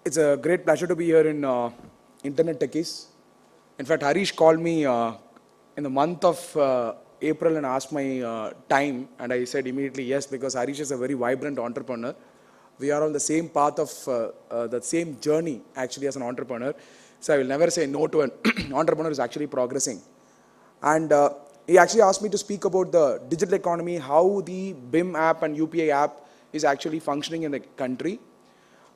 It's a great pleasure to be here in Internettechies. In fact, Harish called me in the month of April and asked my time, and I said immediately yes, because Harish is a very vibrant entrepreneur. We are on the same path of the same journey actually as an entrepreneur. So I will never say no to an entrepreneur who is actually progressing. And he actually asked me to speak about the digital economy, how the BHIM app and UPI app is actually functioning in the country.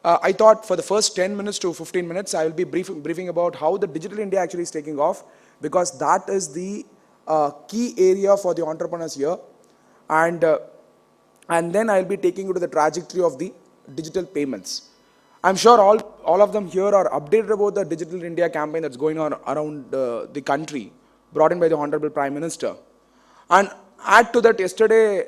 I thought for the first 10 minutes to 15 minutes, I will be briefing about how the digital India actually is taking off, because that is the key area for the entrepreneurs here. And then I'll be taking you to the trajectory of the digital payments. I'm sure all of them here are updated about the Digital India campaign that's going on around the country, brought in by the Honorable Prime Minister. And add to that, yesterday,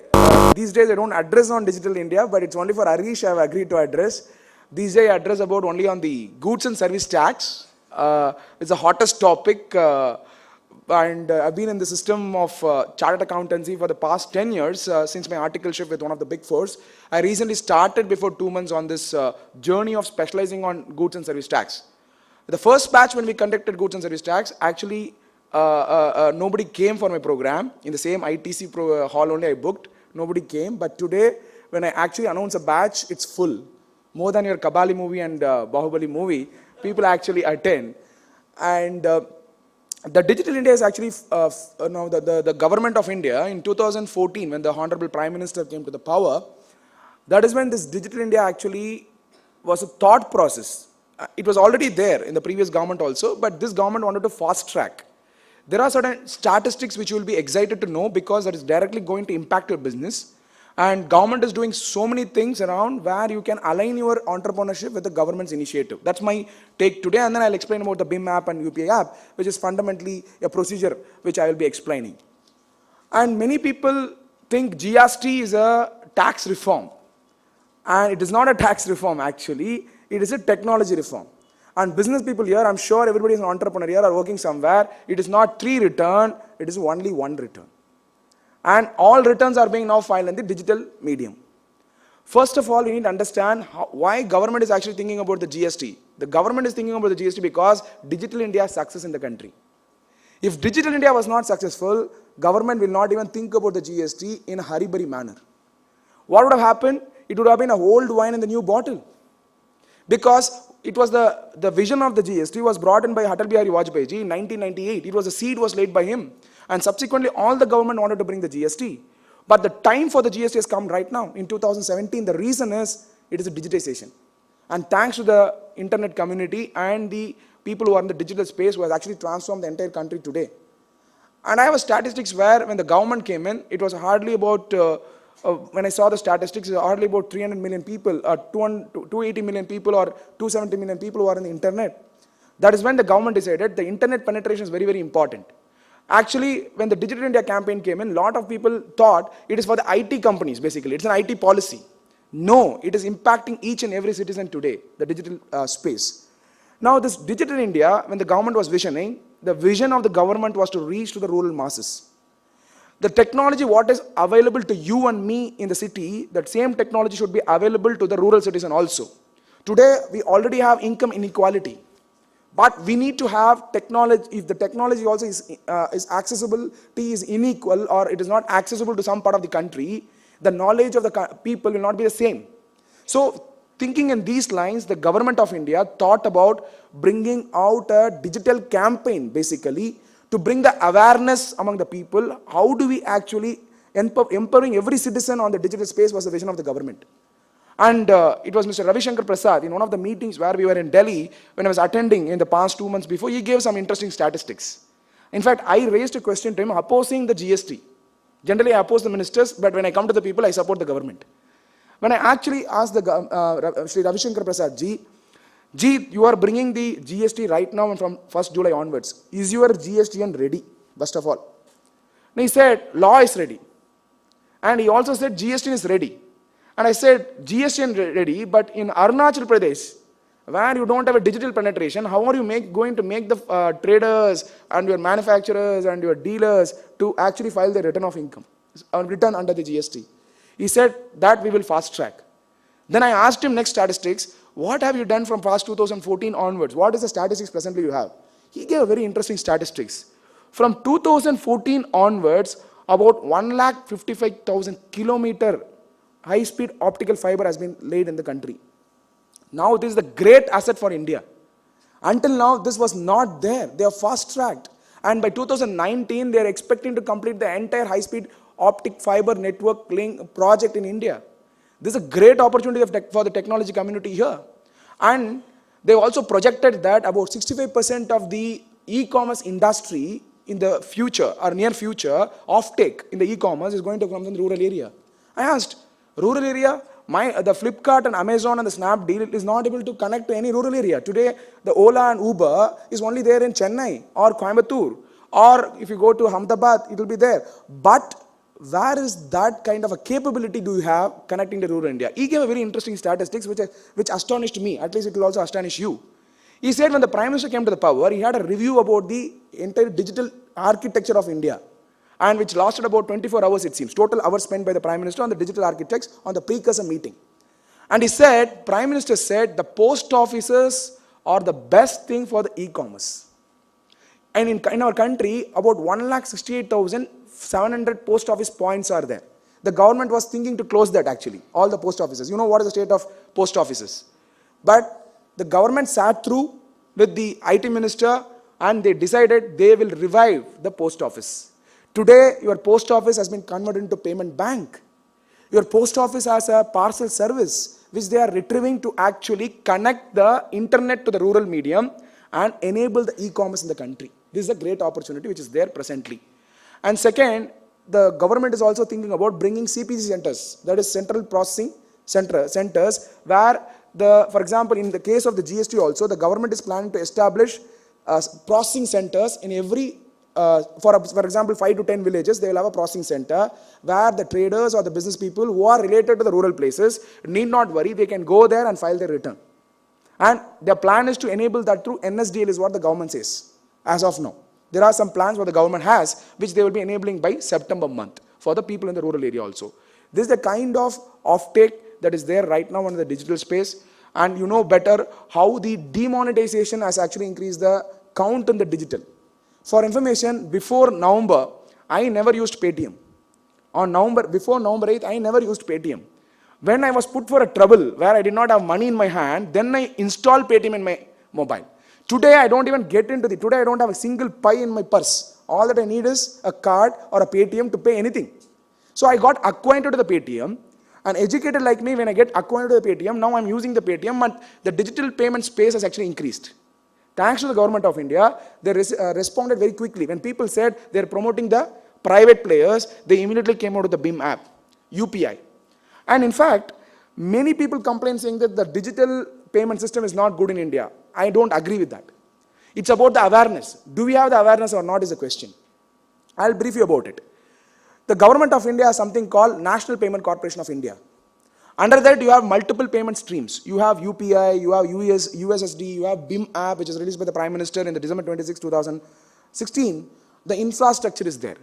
these days I don't address on Digital India, but it's only for Harish I have agreed to address. These days I address about only on the goods and service tax. It's the hottest topic, and I've been in the system of chartered accountancy for the past 10 years since my articleship with one of the big fours. I recently started before 2 months on this journey of specializing on goods and service tax. The first batch when we conducted goods and service tax, actually nobody came for my program. In the same ITC hall only I booked, nobody came. But today, when I actually announce a batch, it's full. More than your Kabali movie and Bahubali movie, people actually attend. And the Digital India is actually, now the government of India in 2014, when the Honorable Prime Minister came to the power, that is when this Digital India actually was a thought process. It was already there in the previous government also, but this government wanted to fast track. There are certain statistics which you will be excited to know, because that is directly going to impact your business. And government is doing so many things around where you can align your entrepreneurship with the government's initiative. That's my take today, and then I'll explain about the BHIM app and UPI app, which is fundamentally a procedure which I will be explaining. And many people think GST is a tax reform. And it is not a tax reform actually, it is a technology reform. And business people here, I'm sure everybody is an entrepreneur here or working somewhere, it is not 3 return, it is only 1 return. And all returns are being now filed in the digital medium. First of all, we need to understand why government is actually thinking about the GST. The government is thinking about the GST because Digital India is success in the country. If Digital India was not successful, government will not even think about the GST in a hurry-burry manner. What would have happened? It would have been a old wine in the new bottle. Because it was the vision of the GST was brought in by Atal Bihari Vajpayee ji in 1998. It was a seed was laid by him. And subsequently, all the government wanted to bring the GST. But the time for the GST has come right now, in 2017. The reason is, it is a digitization. And thanks to the internet community and the people who are in the digital space who has actually transformed the entire country today. And I have statistics where when the government came in, it was hardly about, when I saw the statistics, it was hardly about 300 million people, 280 million people or 270 million people who are in the internet. That is when the government decided the internet penetration is very, very important. Actually, when the Digital India campaign came in, a lot of people thought it is for the IT companies, basically. It's an IT policy. No, it is impacting each and every citizen today, the digital space. Now, this Digital India, when the government was visioning, the vision of the government was to reach to the rural masses. The technology, what is available to you and me in the city, that same technology should be available to the rural citizen also. Today, we already have income inequality. But we need to have technology. If the technology also is accessibility is unequal, or it is not accessible to some part of the country, the knowledge of the people will not be the same. So, thinking in these lines, the government of India thought about bringing out a digital campaign, basically, to bring the awareness among the people. How do we actually empowering every citizen on the digital space was the vision of the government. And it was Mr. Ravi Shankar Prasad, in one of the meetings where we were in Delhi, when I was attending in the past 2 months before, he gave some interesting statistics. In fact, I raised a question to him opposing the GST. Generally, I oppose the ministers, but when I come to the people, I support the government. When I actually asked Shri Ravi Shankar Prasad ji, you are bringing the GST right now and from 1st July onwards. Is your GSTN ready, first of all? And he said, law is ready. And he also said, GST is ready. And I said, GST ready, but in Arunachal Pradesh, where you don't have a digital penetration, how are you going to make the traders and your manufacturers and your dealers to actually file the return of income, return under the GST? He said that we will fast track. Then I asked him next statistics, what have you done from past 2014 onwards? What is the statistics presently you have? He gave a very interesting statistics. From 2014 onwards, about 1,55,000 kilometer high-speed optical fiber has been laid in the country. Now this is the great asset for India. Until now, this was not there. They are fast-tracked. And by 2019, they are expecting to complete the entire high-speed optic fiber network link project in India. This is a great opportunity for the technology community here. And they've also projected that about 65% of the e-commerce industry in the future or near future, offtake in the e-commerce is going to come from the rural area. I asked, rural area? The Flipkart and Amazon and the Snapdeal is not able to connect to any rural area. Today, the Ola and Uber is only there in Chennai or Coimbatore. Or if you go to Ahmedabad, it will be there. But where is that kind of a capability do you have connecting to rural India? He gave a very interesting statistics which astonished me. At least it will also astonish you. He said when the Prime Minister came to the power, he had a review about the entire digital architecture of India, and which lasted about 24 hours, it seems. Total hours spent by the Prime Minister on the digital architects on the precursor meeting. And he said, Prime Minister said, the post offices are the best thing for the e-commerce. And in our country, about 1,68,700 post office points are there. The government was thinking to close that actually, all the post offices. You know what is the state of post offices. But the government sat through with the IT minister and they decided they will revive the post office. Today, your post office has been converted into payment bank. Your post office has a parcel service which they are retrieving to actually connect the internet to the rural medium and enable the e-commerce in the country. This is a great opportunity which is there presently. And second, the government is also thinking about bringing CPC centers, that is central processing centers, where for example, in the case of the GST also, the government is planning to establish processing centers in every, for example, 5 to 10 villages, they will have a processing center where the traders or the business people who are related to the rural places need not worry, they can go there and file their return. And their plan is to enable that through NSDL is what the government says, as of now. There are some plans what the government has, which they will be enabling by September month for the people in the rural area also. This is the kind of offtake that is there right now in the digital space. And you know better how the demonetization has actually increased the count in the digital. For information, before November, I never used Paytm. Before November 8th, I never used Paytm. When I was put for a trouble where I did not have money in my hand, then I installed Paytm in my mobile. Today, I don't even get into today I don't have a single pie in my purse. All that I need is a card or a Paytm to pay anything. So I got acquainted to the Paytm. And educated like me, when I get acquainted with the Paytm, now I'm using the Paytm, and the digital payment space has actually increased. Thanks to the government of India, they responded very quickly. When people said they're promoting the private players, they immediately came out with the BHIM app, UPI. And in fact, many people complain saying that the digital payment system is not good in India. I don't agree with that. It's about the awareness. Do we have the awareness or not is the question. I'll brief you about it. The government of India has something called National Payment Corporation of India. Under that, you have multiple payment streams. You have UPI, you have USSD, you have BHIM app, which is released by the Prime Minister in the December 26, 2016. The infrastructure is there.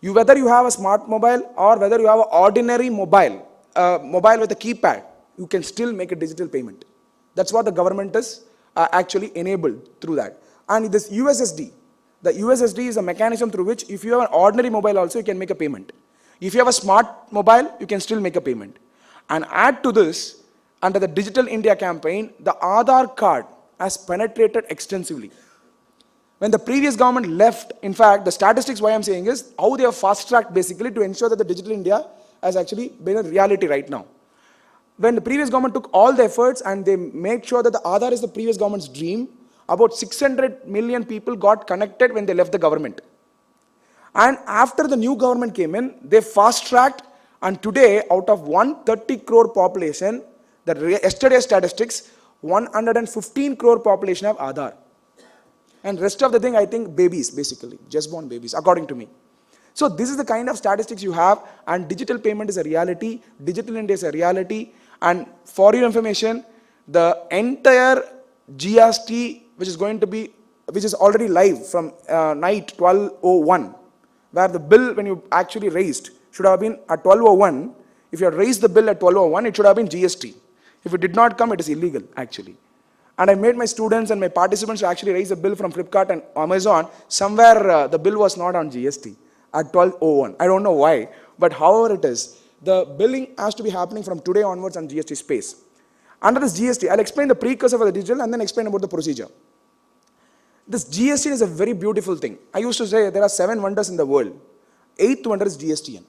Whether you have a smart mobile or whether you have an ordinary mobile with a keypad, you can still make a digital payment. That's what the government is actually enabled through that. And this USSD, the USSD is a mechanism through which if you have an ordinary mobile also, you can make a payment. If you have a smart mobile, you can still make a payment. And add to this, under the Digital India campaign, the Aadhaar card has penetrated extensively. When the previous government left, in fact, the statistics why I'm saying is how they have fast-tracked basically to ensure that the Digital India has actually been a reality right now. When the previous government took all the efforts and they made sure that the Aadhaar is the previous government's dream, about 600 million people got connected when they left the government. And after the new government came in, they fast-tracked, and today, out of 130 crore population, yesterday's statistics, 115 crore population have Aadhaar. And rest of the thing, I think, babies, basically, just born babies, according to me. So this is the kind of statistics you have, and digital payment is a reality, Digital India is a reality, and for your information, the entire GST, which is already live from night 12:01, where the bill, when you actually raised, should have been at 12:01. If you had raised the bill at 12:01, it should have been GST. If it did not come, it is illegal, actually. And I made my students and my participants to actually raise a bill from Flipkart and Amazon. Somewhere the bill was not on GST at 12:01. I don't know why, but however it is, the billing has to be happening from today onwards on GST space. Under this GST, I'll explain the precursor for the digital and then explain about the procedure. This GST is a very beautiful thing. I used to say there are 7 wonders in the world. 8th wonder is GSTN,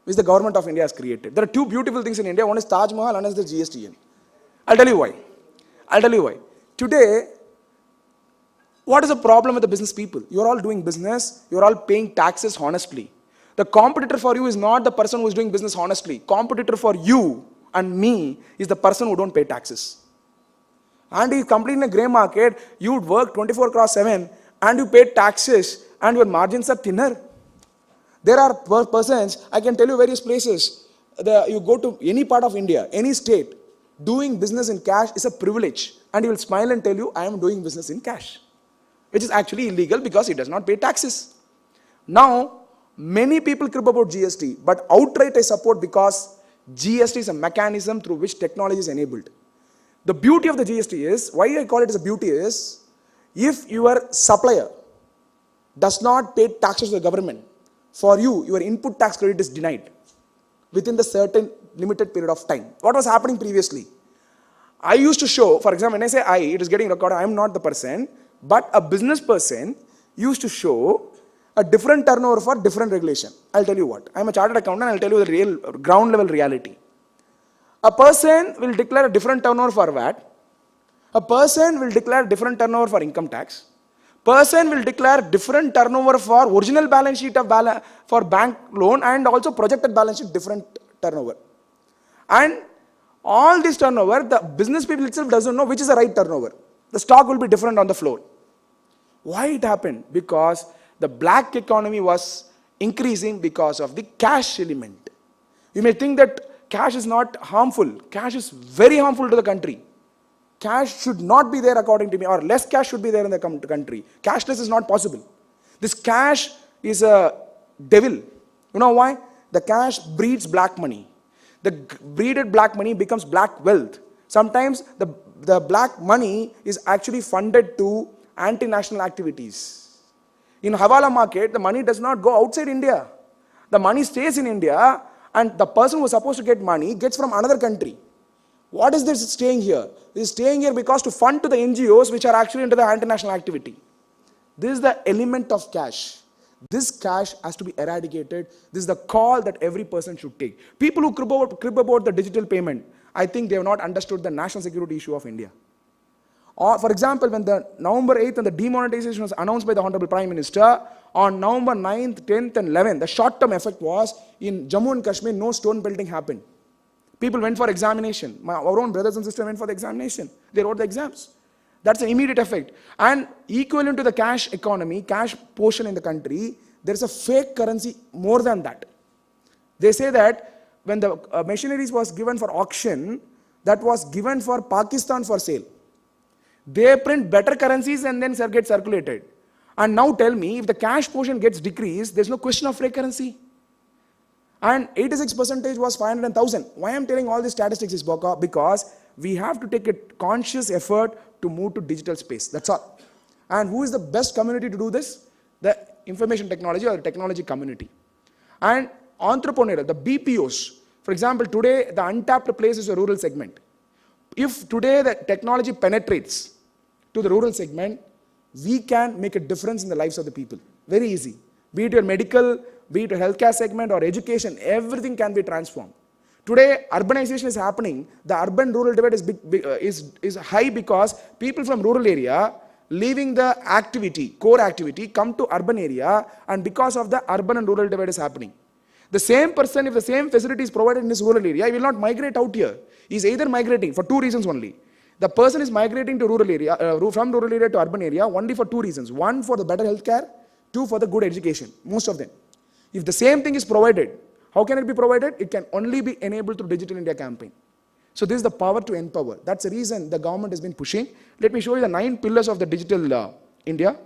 which the government of India has created. There are 2 beautiful things in India. One is Taj Mahal and another is the GSTN. I'll tell you why. Today, what is the problem with the business people? You're all doing business. You're all paying taxes honestly. The competitor for you is not the person who is doing business honestly. Competitor for you and me is the person who don't pay taxes. And you complete in a grey market, you would work 24/7 and you pay taxes and your margins are thinner. There are persons, I can tell you various places, you go to any part of India, any state, doing business in cash is a privilege. And he will smile and tell you, I am doing business in cash. Which is actually illegal because he does not pay taxes. Now, many people crib about GST, but outright I support because GST is a mechanism through which technology is enabled. The beauty of the GST is, why I call it as a beauty is, if your supplier does not pay taxes to the government, for you, your input tax credit is denied within the certain limited period of time. What was happening previously? I used to show, for example, when I say I, it is getting recorded, I am not the person, but a business person used to show a different turnover for different regulation. I'll tell you what. I am a chartered accountant, I'll tell you the real ground level reality. A person will declare a different turnover for VAT. A person will declare different turnover for income tax. Person will declare different turnover for original balance sheet of for bank loan and also projected balance sheet different turnover. And all this turnover, the business people itself doesn't know which is the right turnover. The stock will be different on the floor. Why it happened? Because the black economy was increasing because of the cash element. You may think that cash is not harmful. Cash is very harmful to the country. Cash should not be there according to me, or less cash should be there in the country. Cashless is not possible. This cash is a devil. You know why? The cash breeds black money. The breeded black money becomes black wealth. Sometimes the black money is actually funded to anti-national activities. In Hawala market, the money does not go outside India. The money stays in India, and the person who is supposed to get money gets from another country. What is this staying here? It is staying here because to fund to the NGOs which are actually into the anti-national activity. This is the element of cash. This cash has to be eradicated. This is the call that every person should take. People who crib about the digital payment, I think they have not understood the national security issue of India. For example, when the November 8th and the demonetization was announced by the Honorable Prime Minister, on November 9th, 10th and 11th, the short-term effect was in Jammu and Kashmir, no stone belting happened. People went for examination. Our own brothers and sisters went for the examination. They wrote the exams. That's an immediate effect. And equivalent to the cash economy, cash portion in the country, there is a fake currency more than that. They say that when the machineries was given for auction, that was given for Pakistan for sale. They print better currencies and then get circulated. And now tell me, if the cash portion gets decreased, there's no question of fake currency. And 86% was 500,000. Why I'm telling all these statistics is because we have to take a conscious effort to move to digital space. That's all. And who is the best community to do this? The information technology or the technology community. And entrepreneurial, the BPOs. For example, today the untapped place is a rural segment. If today the technology penetrates to the rural segment, we can make a difference in the lives of the people. Very easy. Be it your medical, be it a healthcare segment or education, everything can be transformed. Today, urbanization is happening. The urban-rural divide is high because people from rural area leaving the activity, core activity, come to urban area, and because of the urban and rural divide is happening. The same person, if the same facility is provided in this rural area, he will not migrate out here. He is either migrating for 2 reasons only. The person is migrating to rural area, from rural area to urban area only for 2 reasons. 1, for the better healthcare, 2, for the good education, most of them. If the same thing is provided, how can it be provided? It can only be enabled through Digital India campaign. So this is the power to empower. That's the reason the government has been pushing. Let me show you the 9 pillars of the Digital India.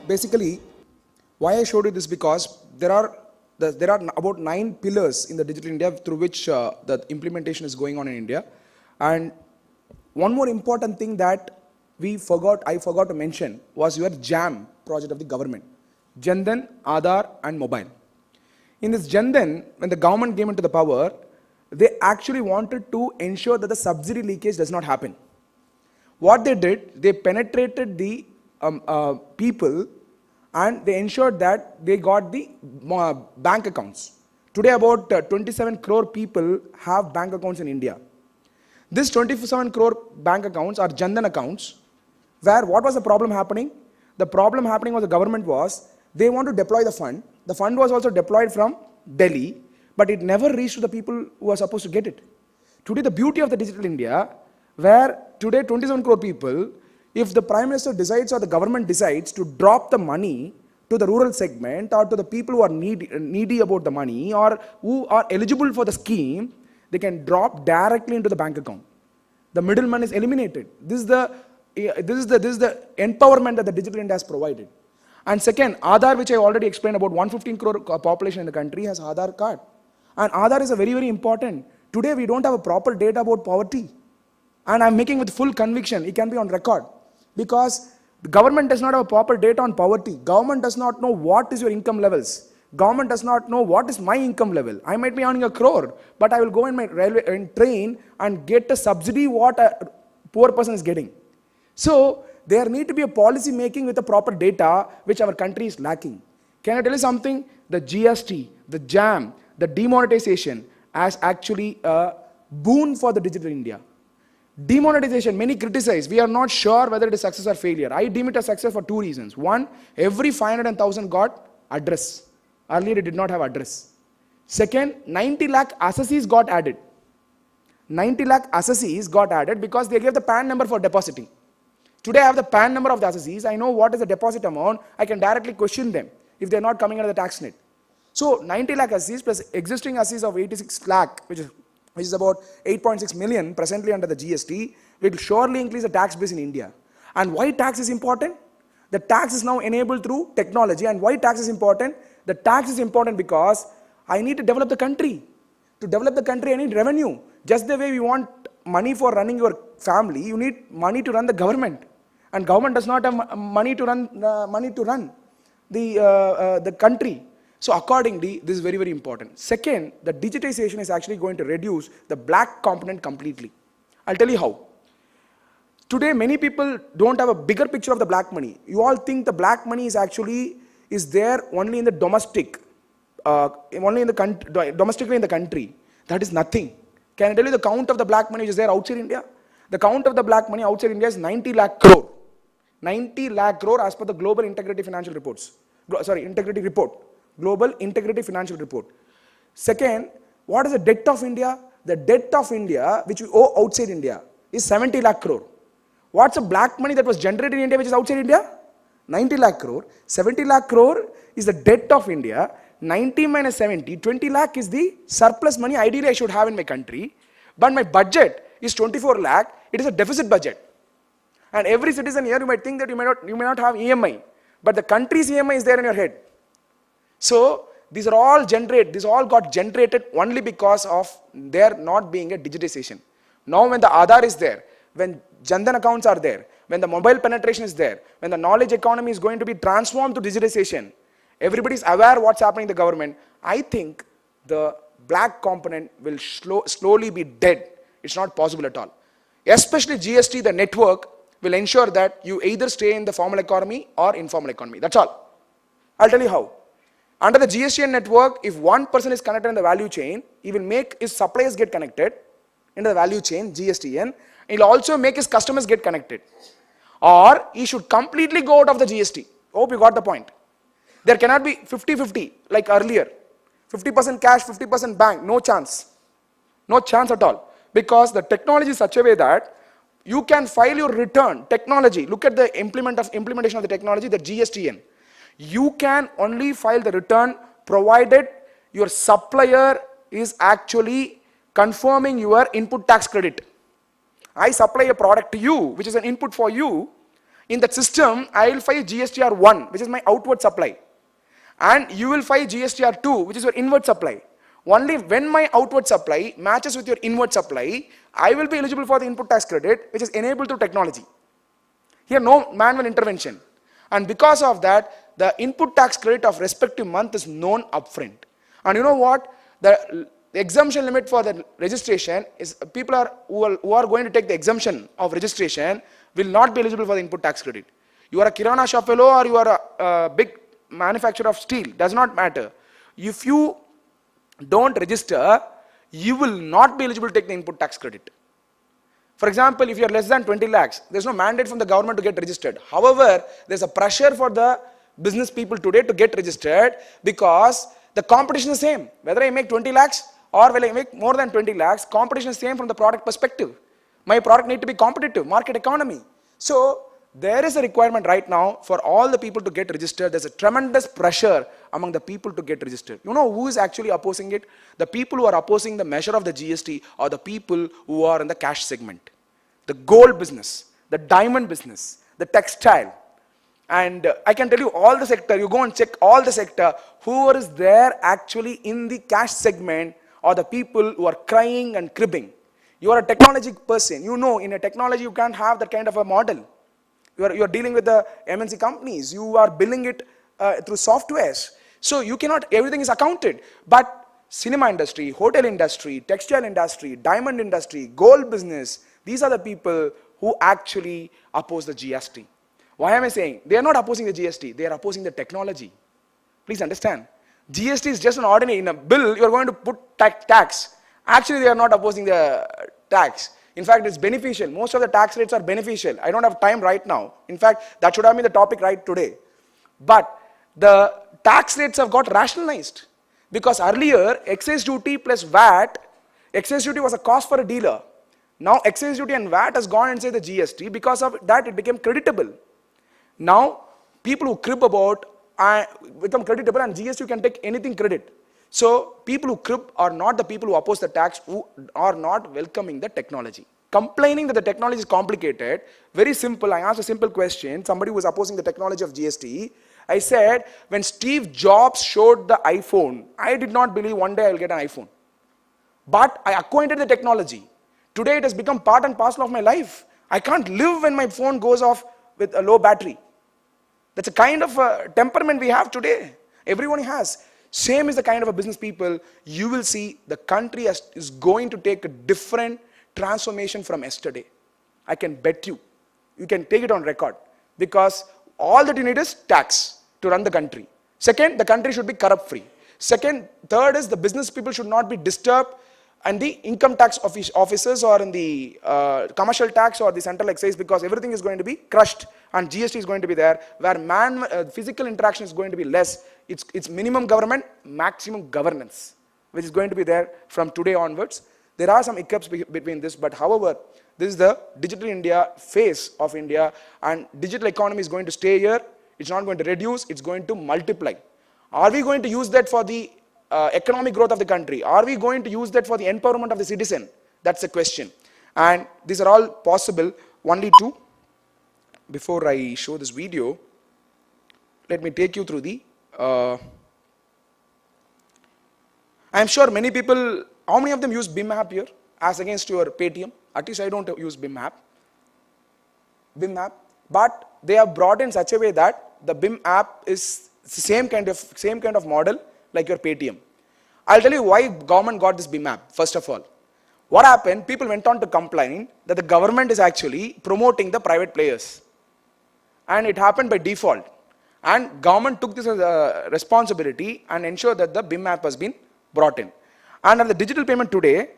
basically, why I showed you this, because there are about 9 pillars in the digital India through which the implementation is going on in India. And one more important thing that I forgot to mention was your JAM project of the government. Jandan, Aadhaar and mobile. In this Jandan, when the government came into the power, they actually wanted to ensure that the subsidy leakage does not happen. What they did, they penetrated the people and they ensured that they got the bank accounts. Today about 27 crore people have bank accounts in India. This 27 crore bank accounts are Jandan accounts, where what was the problem happening? The problem happening was the government was, they want to deploy the fund. The fund was also deployed from Delhi, but it never reached to the people who are supposed to get it. Today the beauty of the digital India, where today 27 crore people, if the Prime Minister decides or the government decides to drop the money to the rural segment or to the people who are needy about the money or who are eligible for the scheme, they can drop directly into the bank account. The middleman is eliminated. This is the empowerment that the digital India has provided. And second, Aadhaar, which I already explained, about 115 crore population in the country has Aadhaar card. And Aadhaar is a very, very important. Today we don't have a proper data about poverty. And I'm making with full conviction, it can be on record. Because the government does not have a proper data on poverty. Government does not know what is your income levels. Government does not know what is my income level. I might be earning 1 crore, but I will go in my train and get a subsidy what a poor person is getting. So there need to be a policy making with the proper data, which our country is lacking. Can I tell you something? The GST, the JAM, the demonetization as actually a boon for the digital India. Demonetization, many criticize. We are not sure whether it is success or failure. I deem it a success for 2 reasons. One, every 500 and 1000 got address. Earlier it did not have address. Second, 90 lakh assessees got added. 90 lakh assessees got added because they gave the PAN number for depositing. Today I have the PAN number of the assessees. I know what is the deposit amount. I can directly question them if they are not coming under the tax net. So 90 lakh assessees plus existing assessees of 86 lakh, which is about 8.6 million presently under the GST, will surely increase the tax base in India. And why tax is important? The tax is now enabled through technology. And why tax is important? The tax is important because I need to develop the country. To develop the country, I need revenue. Just the way we want money for running your family, you need money to run the government. And government does not have money to run the country. So accordingly, this is very, very important. Second, the digitization is actually going to reduce the black component completely. I'll tell you how. Today, many people don't have a bigger picture of the black money. You all think the black money is actually there only in the domestic, domestically in the country. That is nothing. Can I tell you the count of the black money which is there outside India? The count of the black money outside India is 90 lakh crore. 90 lakh crore as per the Global Integrity Financial Reports. Integrity Report. Global Integrity Financial Report. Second, what is the debt of India? The debt of India, which we owe outside India, is 70 lakh crore. What's the black money that was generated in India which is outside India? 90 lakh crore. 70 lakh crore is the debt of India. 90 minus 70, 20 lakh is the surplus money ideally I should have in my country. But my budget is 24 lakh. It is a deficit budget. And every citizen here, you might think that you may not have EMI. But the country's EMI is there in your head. So these all got generated only because of there not being a digitization. Now when the Aadhaar is there, when Jandan accounts are there, when the mobile penetration is there, when the knowledge economy is going to be transformed to digitization, everybody is aware what's happening in the government, I think the black component will slowly be dead. It's not possible at all. Especially GST, the network, will ensure that you either stay in the formal economy or informal economy. That's all. I'll tell you how. Under the GSTN network, if one person is connected in the value chain, he will make his suppliers get connected into the value chain, GSTN. He'll also make his customers get connected. Or he should completely go out of the GST. Hope you got the point. There cannot be 50-50 like earlier. 50% cash, 50% bank. No chance. No chance at all. Because the technology is such a way that you can file your return. Technology. Look at the implementation of the technology, the GSTN. You can only file the return provided your supplier is actually confirming your input tax credit. I supply a product to you, which is an input for you. in that system, I will file GSTR 1, which is my outward supply. And you will file GSTR 2, which is your inward supply. Only when my outward supply matches with your inward supply, I will be eligible for the input tax credit, which is enabled through technology. Here, no manual intervention. And because of that, the input tax credit of respective month is known upfront. And you know what? The exemption limit for the registration is people who are going to take the exemption of registration will not be eligible for the input tax credit. You are a kirana shop fellow or you are a big manufacturer of steel, does not matter. If you don't register, you will not be eligible to take the input tax credit. For example, if you are less than 20 lakhs, there is no mandate from the government to get registered. However, there is a pressure for the business people today to get registered because the competition is the same. Whether I make 20 lakhs or whether I make more than 20 lakhs, competition is the same from the product perspective. My product need to be competitive, market economy. So, there is a requirement right now for all the people to get registered. There's a tremendous pressure among the people to get registered. You know who is actually opposing it? The people who are opposing the measure of the GST are the people who are in the cash segment. The gold business, the diamond business, the textile. And I can tell you all the sector, you go and check all the sector, who is there actually in the cash segment are the people who are crying and cribbing. You are a technology person. You know in a technology you can't have that kind of a model. You are dealing with the MNC companies. You are billing it through softwares. So you cannot, everything is accounted. But cinema industry, hotel industry, textile industry, diamond industry, gold business, these are the people who actually oppose the GST. Why am I saying? They are not opposing the GST. They are opposing the technology. Please understand. GST is just an ordinary, in a bill you are going to put tax. Actually they are not opposing the tax. In fact, it's beneficial. Most of the tax rates are beneficial. I don't have time right now. In fact, that should have been the topic right today. But the tax rates have got rationalized. Because earlier, excise duty plus VAT, excise duty was a cost for a dealer. Now, excise duty and VAT has gone inside the GST. Because of that, it became creditable. Now, people who crib about become creditable, and GST you can take anything credit. So, people who crib are not the people who oppose the tax, who are not welcoming the technology. Complaining that the technology is complicated, very simple. I asked a simple question. Somebody who was opposing the technology of GST. I said, when Steve Jobs showed the iPhone, I did not believe one day I will get an iPhone. But I acquainted the technology. Today it has become part and parcel of my life. I can't live when my phone goes off with a low battery. That's a kind of temperament we have today. Everyone has. Same is the kind of a business people. You will see the country is going to take a different transformation from yesterday. I can bet you. You can take it on record. Because all that you need is tax to run the country. Second, the country should be corrupt free. Third is the business people should not be disturbed, and the income tax officers or in the commercial tax or the central excise, because everything is going to be crushed and GST is going to be there, where physical interaction is going to be less. It's minimum government, maximum governance, which is going to be there from today onwards. There are some hiccups between this, but however, this is the digital India face of India, and digital economy is going to stay here. It's not going to reduce, it's going to multiply. Are we going to use that for the economic growth of the country? Are we going to use that for the empowerment of the citizen? That's the question. And these are all possible only to, before I show this video, let me take you through the, I'm sure many people, how many of them use BHIM app here as against your Paytm? At least I don't use BHIM app. But they have brought in such a way that the BHIM app is same kind of model like your Paytm. I'll tell you why government got this BHIM app. First of all, what happened? People went on to complain that the government is actually promoting the private players, and it happened by default. And government took this as a responsibility and ensured that the BHIM app has been brought in. And on the digital payment today,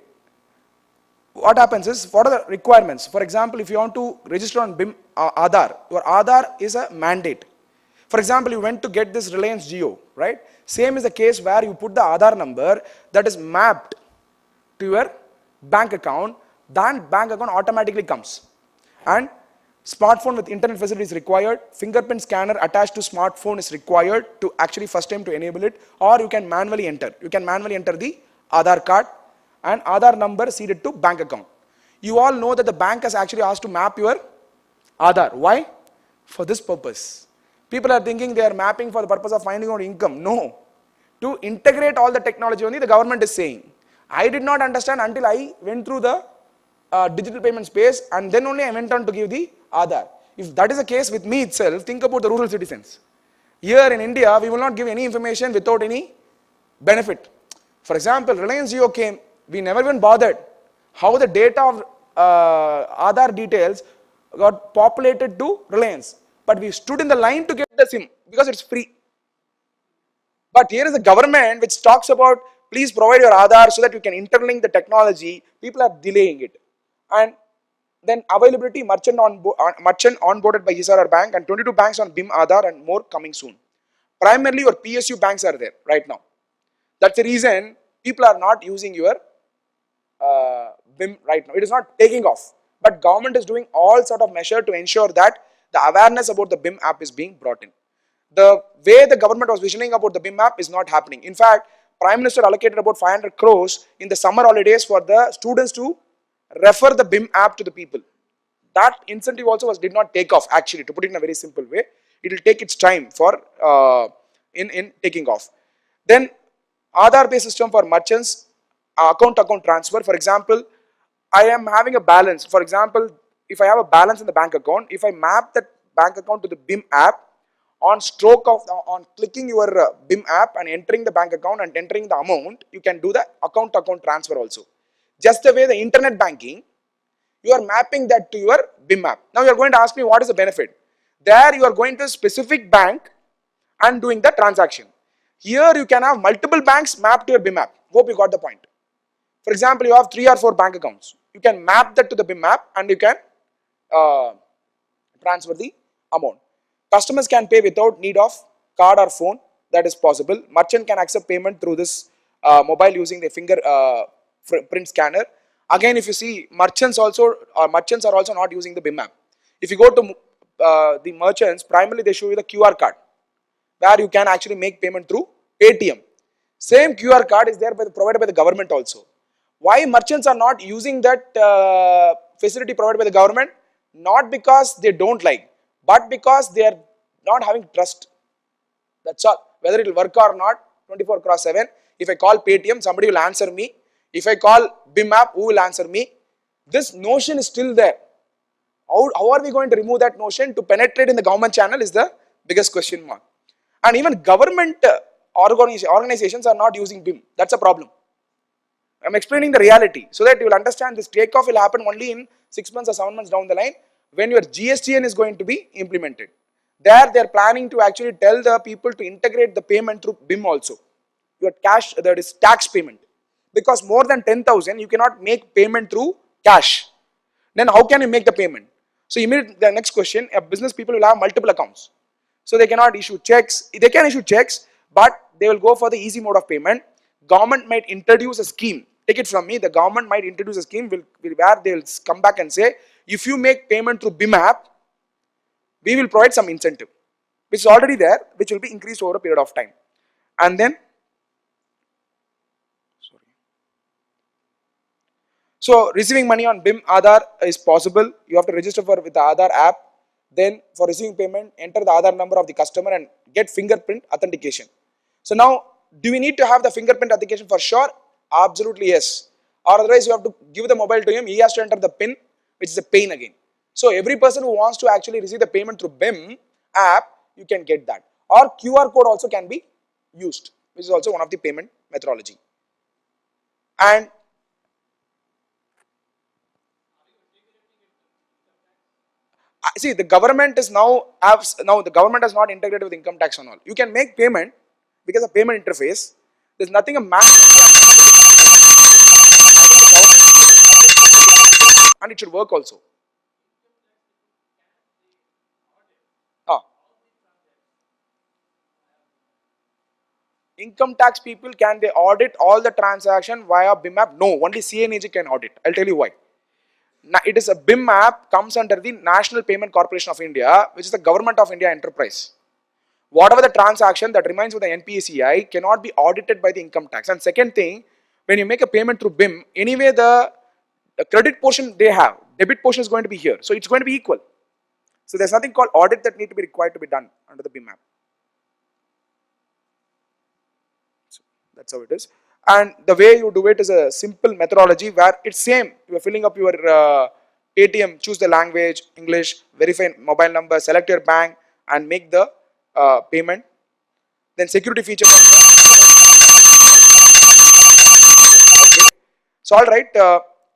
what happens is, what are the requirements? For example, if you want to register on BHIM Aadhaar, your Aadhaar is a mandate. For example, you went to get this Reliance Jio, right? Same is the case where you put the Aadhaar number that is mapped to your bank account, then bank account automatically comes. And smartphone with internet facility is required, fingerprint scanner attached to smartphone is required to actually first time to enable it, or you can manually enter. You can manually enter the Aadhaar card and Aadhaar number seeded to bank account. You all know that the bank has actually asked to map your Aadhaar. Why? for this purpose. People are thinking they are mapping for the purpose of finding out income. No. To integrate all the technology only the government is saying. I did not understand until I went through the digital payment space, and then only I went on to give the Aadhaar. If that is the case with me itself, think about the rural citizens. Here in India, we will not give any information without any benefit. For example, Reliance Jio came, we never even bothered how the data of Aadhaar details got populated to Reliance. But we stood in the line to get the SIM because it's free. But here is the government which talks about please provide your Aadhaar so that you can interlink the technology. People are delaying it. And then availability, merchant onboarded by his or her bank, and 22 banks on BHIM Aadhaar and more coming soon. Primarily your PSU banks are there right now. That's the reason people are not using your BHIM right now. It is not taking off. But government is doing all sort of measure to ensure that the awareness about the BHIM app is being brought in. The way the government was visioning about the BHIM app is not happening. In fact, Prime Minister allocated about 500 crores in the summer holidays for the students to refer the BHIM app to the people. That incentive also did not take off actually, to put it in a very simple way. It will take its time for in taking off. Then Aadhaar based system for merchants, account to account transfer. For example, I am having a balance. For example, if I have a balance in the bank account, if I map that bank account to the BHIM app, on clicking your BHIM app and entering the bank account and entering the amount, you can do the account to account transfer also. Just the way the internet banking, you are mapping that to your BHIM app. Now you are going to ask me what is the benefit. There you are going to a specific bank and doing the transaction. Here you can have multiple banks mapped to your BHIM app. Hope you got the point. For example, you have 3 or 4 bank accounts. You can map that to the BHIM app and you can transfer the amount. Customers can pay without need of card or phone. That is possible. Merchant can accept payment through this mobile using the finger print scanner. Again, if you see, merchants are also not using the BHIM app. If you go to the merchants, primarily they show you the QR card, where you can actually make payment through Paytm. Same QR card is there provided by the government also. Why merchants are not using that facility provided by the government? Not because they don't like, but because they are not having trust. That's all. Whether it will work or not, 24/7. If I call Paytm, somebody will answer me. If I call BHIM app, who will answer me? This notion is still there. How are we going to remove that notion? To penetrate in the government channel is the biggest question mark. And even government organizations are not using BHIM. That's a problem. I'm explaining the reality so that you will understand this takeoff will happen only in 6 months or 7 months down the line when your GSTN is going to be implemented. There they are planning to actually tell the people to integrate the payment through BHIM also. Your cash, that is tax payment. Because more than 10,000 you cannot make payment through cash. Then how can you make the payment? So immediately the next question, business people will have multiple accounts. So they cannot issue checks. They can issue checks, but they will go for the easy mode of payment. Government might introduce a scheme. Take it from me, the government might introduce a scheme where they will come back and say, if you make payment through BHIM app, we will provide some incentive, which is already there, which will be increased over a period of time. And then, so receiving money on BHIM Aadhaar is possible. You have to register with the Aadhaar app. Then for receiving payment, enter the Aadhaar number of the customer and get fingerprint authentication. So now, do we need to have the fingerprint authentication for sure? Absolutely yes. Or otherwise you have to give the mobile to him, he has to enter the PIN, which is a pain again. So every person who wants to actually receive the payment through BHIM app, you can get that. Or QR code also can be used, which is also one of the payment methodology. And see, the government is now the government has not integrated with income tax and all. You can make payment because of payment interface. There's nothing a map, and it should work also. Income tax people, can they audit all the transaction via BHIM app? No, only CNAG can audit. I'll tell you why. Now, it is a BHIM app comes under the National Payment Corporation of India, which is the Government of India enterprise. Whatever the transaction that remains with the NPCI cannot be audited by the income tax. And second thing, when you make a payment through BHIM, anyway the credit portion they have, debit portion is going to be here. So it's going to be equal. So there's nothing called audit that need to be required to be done under the BIM app. So that's how it is. And the way you do it is a simple methodology where it's same. You are filling up your ATM, choose the language, English, verify mobile number, select your bank, and make the payment. Then security feature. Okay. So all right,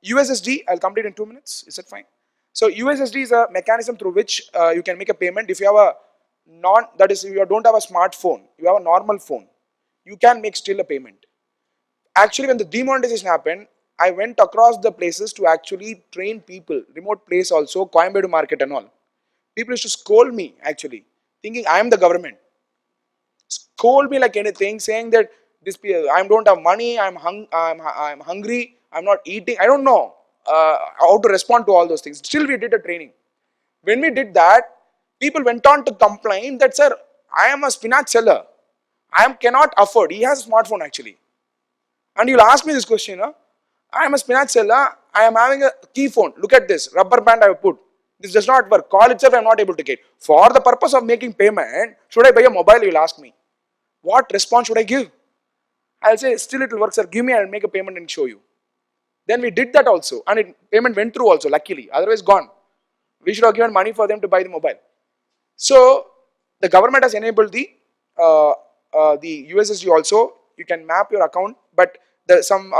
USSD. I'll complete in 2 minutes. Is that fine? So USSD is a mechanism through which you can make a payment. If you have a that is, if you don't have a smartphone, you have a normal phone, you can make still a payment. Actually, when the demonetization happened, I went across the places to actually train people, remote place also, Coimbatore market and all. People used to scold me actually, thinking I am the government. Scold me like anything, saying that this I don't have money, I'm hungry, I'm not eating. I don't know how to respond to all those things. Still, we did a training. When we did that, people went on to complain that, sir, I am a spinach seller. Cannot afford. He has a smartphone actually. And you'll ask me this question, huh? I am a spinach seller. I am having a key phone. Look at this rubber band I have put. This does not work. Call itself I am not able to get. For the purpose of making payment, should I buy a mobile? You will ask me. What response should I give? I'll say, still it will work, sir. Give me, I'll make a payment and show you. Then we did that also. And payment went through also, luckily. Otherwise, gone. We should have given money for them to buy the mobile. So, the government has enabled the USSD also. You can map your account, but some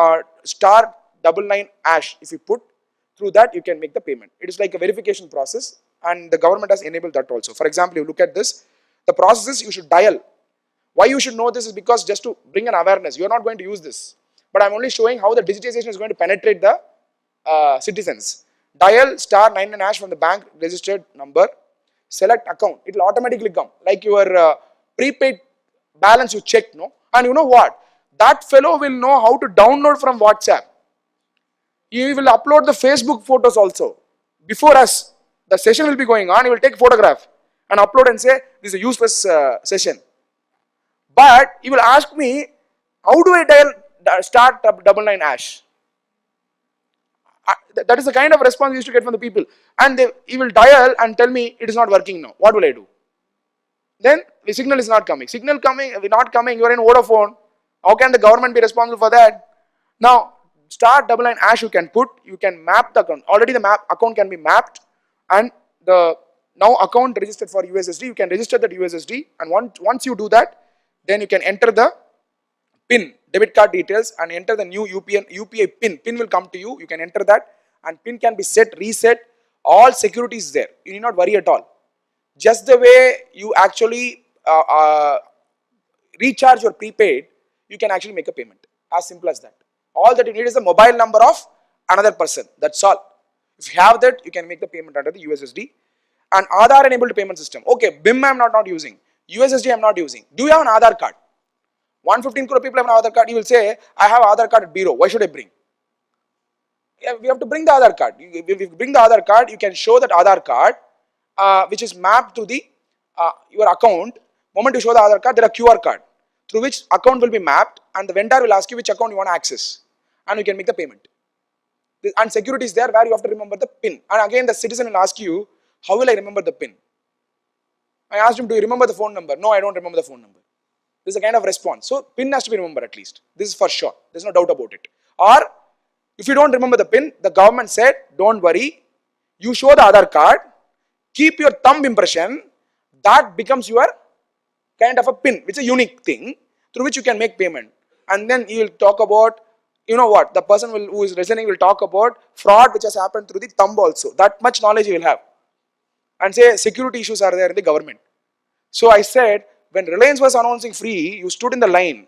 star 99 hash, if you put, through that you can make the payment. It is like a verification process, and the government has enabled that also. For example, you look at this, the processes you should dial. Why you should know this is because just to bring an awareness. You are not going to use this, but I'm only showing how the digitization is going to penetrate the citizens. Dial star 99 hash from the bank registered number, select account. It will automatically come, like your prepaid balance you check, no? And you know what? That fellow will know how to download from WhatsApp. He will upload the Facebook photos also. Before us, the session will be going on, he will take photograph and upload and say, this is a useless session. But he will ask me, how do I dial star 99 hash? That is the kind of response we used to get from the people. And he will dial and tell me, it is not working now. What will I do? Then the signal is not coming. Signal coming, not coming, you are in Vodafone. How can the government be responsible for that? Now, star 99 hash you can put, you can map the account. Already the account can be mapped, and the now account registered for USSD, you can register that USSD, and once you do that, then you can enter the PIN, debit card details, and enter the new UPI PIN. PIN will come to you, you can enter that, and PIN can be set, reset, all security is there. You need not worry at all. Just the way you actually recharge your prepaid, you can actually make a payment. As simple as that. All that you need is the mobile number of another person. That's all. If you have that, you can make the payment under the USSD. And Aadhaar enabled payment system. Okay, BIM I am not using. USSD I am not using. Do you have an Aadhaar card? 115 crore people have an Aadhaar card. You will say, I have Aadhaar card at bureau. Why should I bring? Yeah, we have to bring the Aadhaar card. If you bring the Aadhaar card, you can show that Aadhaar card which is mapped to the your account. Moment you show the Aadhaar card, there are QR card through which account will be mapped, and the vendor will ask you which account you want to access, and you can make the payment. And security is there where you have to remember the PIN. And again, the citizen will ask you, how will I remember the PIN? I asked him, do you remember the phone number? No, I don't remember the phone number. This is a kind of response. So PIN has to be remembered at least. This is for sure. There's no doubt about it. Or if you don't remember the PIN, the government said, don't worry. You show the Aadhaar card, keep your thumb impression, that becomes your kind of a PIN, which is a unique thing through which you can make payment. And then you will talk about, you know what, the person who is listening will talk about fraud which has happened through the thumb also. That much knowledge you will have. And say security issues are there in the government. So I said, when Reliance was announcing free, you stood in the line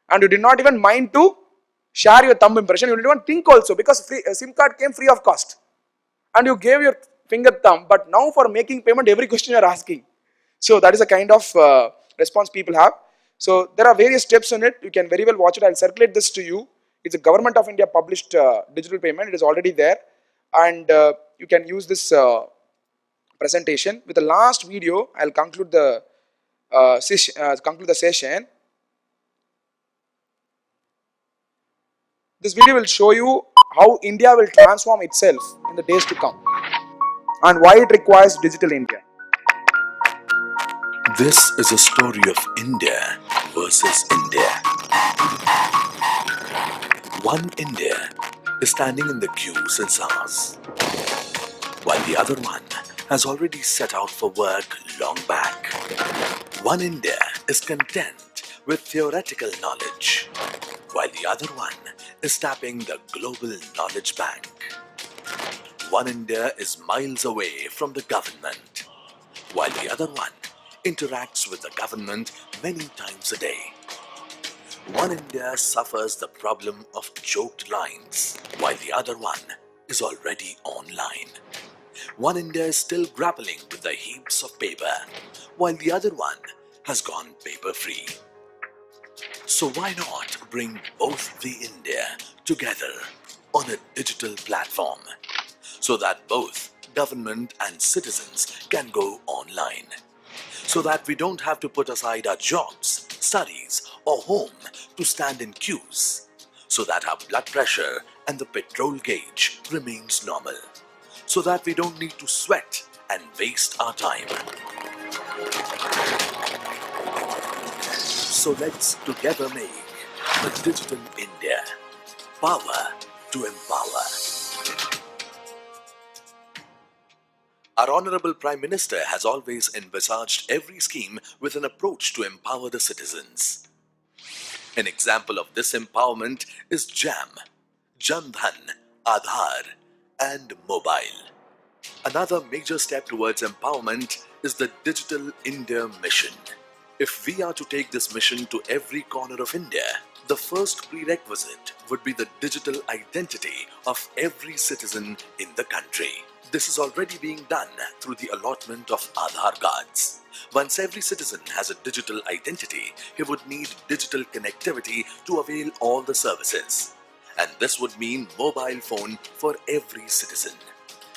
and you did not even mind to share your thumb impression. You didn't even think also, because SIM card came free of cost. And you gave your finger thumb, but now for making payment, every question you are asking. So that is a kind of response people have. So there are various steps in it. You can very well watch it. I'll circulate this to you. It's a Government of India published digital payment. It is already there. And you can use this presentation. With the last video, I'll conclude the session. This video will show you how India will transform itself in the days to come. and why it requires Digital India. This is a story of India versus India. One India is standing in the queue since hours, while the other one has already set out for work long back. One India is content with theoretical knowledge, while the other one is tapping the global knowledge bank. One India is miles away from the government, while the other one interacts with the government many times a day. One India suffers the problem of choked lines, while the other one is already online. One India is still grappling with the heaps of paper, while the other one has gone paper-free. So why not bring both the India together on a digital platform, so that both government and citizens can go online, so that we don't have to put aside our jobs, studies or home to stand in queues, so that our blood pressure and the petrol gauge remains normal, so that we don't need to sweat and waste our time. So let's together make a digital India. Power to empower. Our Honorable Prime Minister has always envisaged every scheme with an approach to empower the citizens. An example of this empowerment is JAM, Jan Dhan, Aadhaar and Mobile. Another major step towards empowerment is the Digital India Mission. If we are to take this mission to every corner of India, the first prerequisite would be the digital identity of every citizen in the country. This is already being done through the allotment of Aadhaar cards. Once every citizen has a digital identity, he would need digital connectivity to avail all the services. And this would mean mobile phone for every citizen.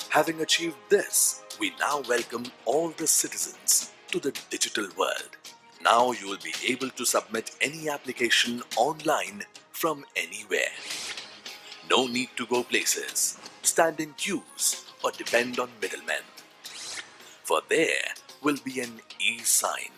Having achieved this, we now welcome all the citizens to the digital world. Now you will be able to submit any application online from anywhere. No need to go places, stand in queues or depend on middlemen. For there will be an e-sign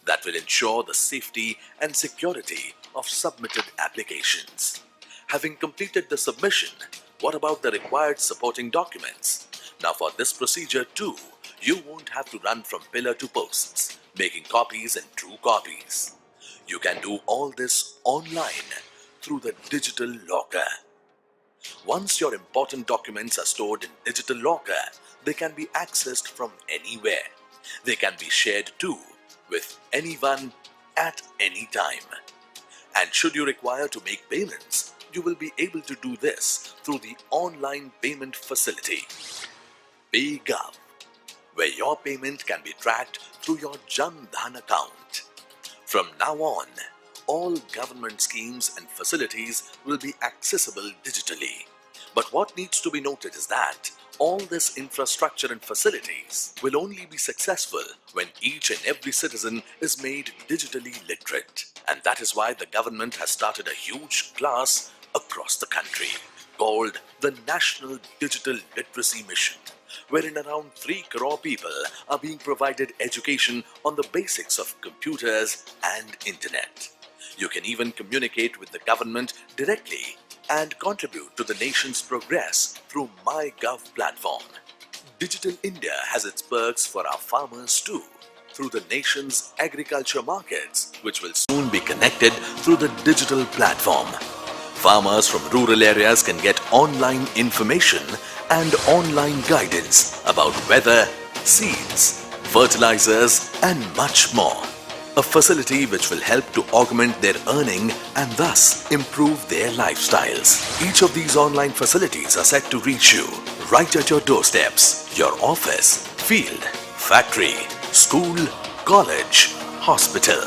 that will ensure the safety and security of submitted applications. Having completed the submission, what about the required supporting documents? Now for this procedure too, you won't have to run from pillar to posts, making copies and true copies. You can do all this online through the digital locker. Once your important documents are stored in digital locker, they can be accessed from anywhere. They can be shared too with anyone at any time. And should you require to make payments, you will be able to do this through the online payment facility, PayGov, where your payment can be tracked through your Jan Dhan account. From now on, all government schemes and facilities will be accessible digitally. But what needs to be noted is that all this infrastructure and facilities will only be successful when each and every citizen is made digitally literate. And that is why the government has started a huge class across the country called the National Digital Literacy Mission, wherein around 3 crore people are being provided education on the basics of computers and internet. You can even communicate with the government directly and contribute to the nation's progress through MyGov platform. Digital India has its perks for our farmers too, through the nation's agriculture markets, which will soon be connected through the digital platform. Farmers from rural areas can get online information and online guidance about weather, seeds, fertilizers and much more. A facility which will help to augment their earning and thus improve their lifestyles. Each of these online facilities are set to reach you right at your doorsteps, your office, field, factory, school, college, hospital.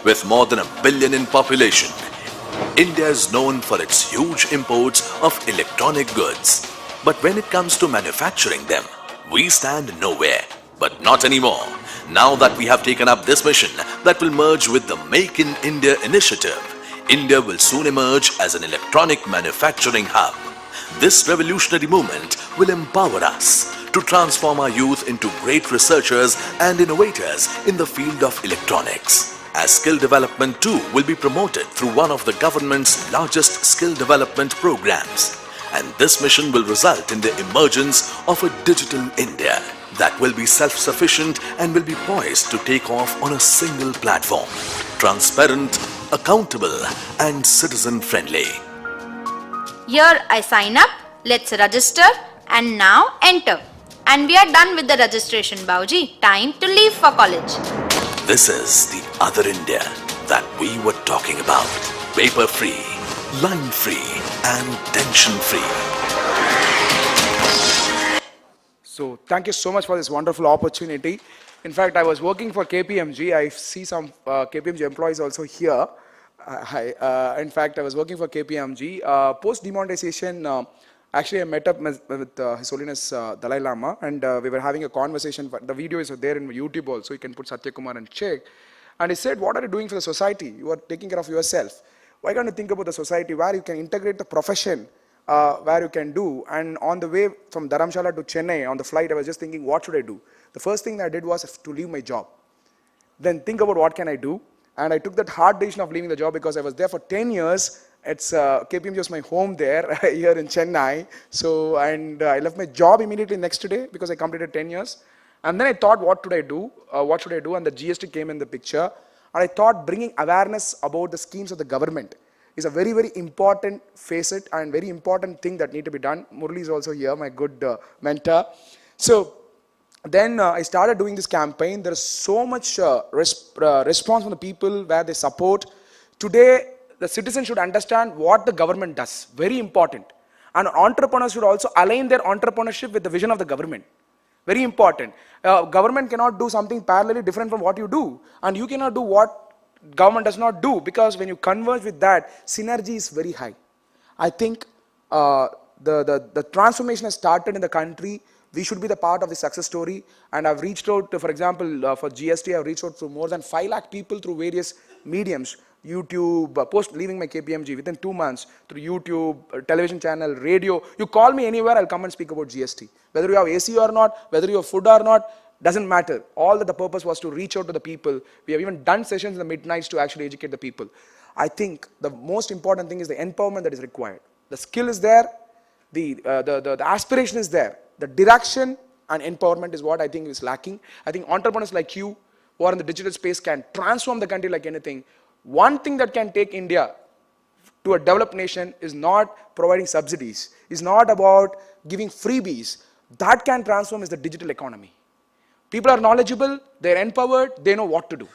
With more than 1 billion in population, India is known for its huge imports of electronic goods. But when it comes to manufacturing them, we stand nowhere. But not anymore. Now that we have taken up this mission that will merge with the Make in India initiative, India will soon emerge as an electronic manufacturing hub. This revolutionary movement will empower us to transform our youth into great researchers and innovators in the field of electronics. As skill development too will be promoted through one of the government's largest skill development programs. And this mission will result in the emergence of a digital India that will be self-sufficient and will be poised to take off on a single platform. Transparent, accountable and citizen-friendly. Here I sign up, let's register and now enter. And we are done with the registration, Bauji. Time to leave for college. This is the other India that we were talking about. Paper-free, line-free and tension-free. So thank you so much for this wonderful opportunity. In fact, I was working for KPMG. I see some KPMG employees also here. In fact, I was working for KPMG. Post demonetization, actually I met up with His Holiness Dalai Lama, and we were having a conversation. The video is there in YouTube also. You can put Sathya Kumar and check. And he said, what are you doing for the society? You are taking care of yourself. Why can't you think about the society where you can integrate the profession, where you can do? And on the way from Dharamshala to Chennai, on the flight, I was just thinking, what should I do? The first thing that I did was to leave my job. Then think about what can I do? And I took that hard decision of leaving the job because I was there for 10 years. It's KPMG was my home there here in Chennai. So, and I left my job immediately next day because I completed 10 years. And then I thought, what should I do? And the GST came in the picture. And I thought bringing awareness about the schemes of the government is a very, very important facet and very important thing that need to be done. Murli is also here, my good mentor. So then I started doing this campaign. There is so much response from the people where they support. Today, the citizens should understand what the government does. Very important. And entrepreneurs should also align their entrepreneurship with the vision of the government. Very important. Government cannot do something parallelly different from what you do. And you cannot do what government does not do, because when you converge with that, synergy is very high. I think the transformation has started in the country. We should be the part of the success story. And I've reached out to, for example, for GST, I've reached out to more than 5 lakh people through various mediums. YouTube, post leaving my KPMG within 2 months, through YouTube, television channel, radio. You call me anywhere, I'll come and speak about GST. Whether you have AC or not, whether you have food or not, doesn't matter. All that the purpose was to reach out to the people. We have even done sessions in the midnights to actually educate the people. I think the most important thing is the empowerment that is required. The skill is there, the aspiration is there. The direction and empowerment is what I think is lacking. I think entrepreneurs like you, who are in the digital space, can transform the country like anything. One thing that can take India to a developed nation is not providing subsidies, is not about giving freebies. That can transform is the digital economy. People are knowledgeable, they're empowered, they know what to do.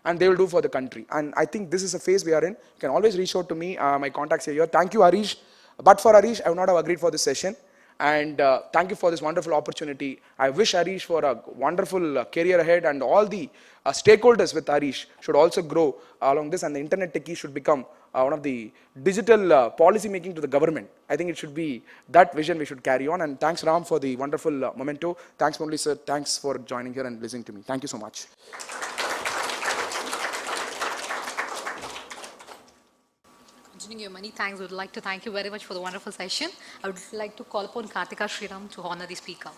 And they will do for the country. And I think this is a phase we are in. You can always reach out to me. My contacts are here. Thank you, Harish. But for Harish, I would not have agreed for this session. And thank you for this wonderful opportunity. I wish Harish for a wonderful career ahead, and all the stakeholders with Harish should also grow along this, and the Internettechies should become one of the digital policy making to the government. I think it should be that vision we should carry on. And thanks, Ram, for the wonderful memento. Thanks, Murli sir. Thanks for joining here and listening to me. Thank you so much. Continuing your many thanks, we would like to thank you very much for the wonderful session. I would like to call upon Kartika Sriram to honor the speaker.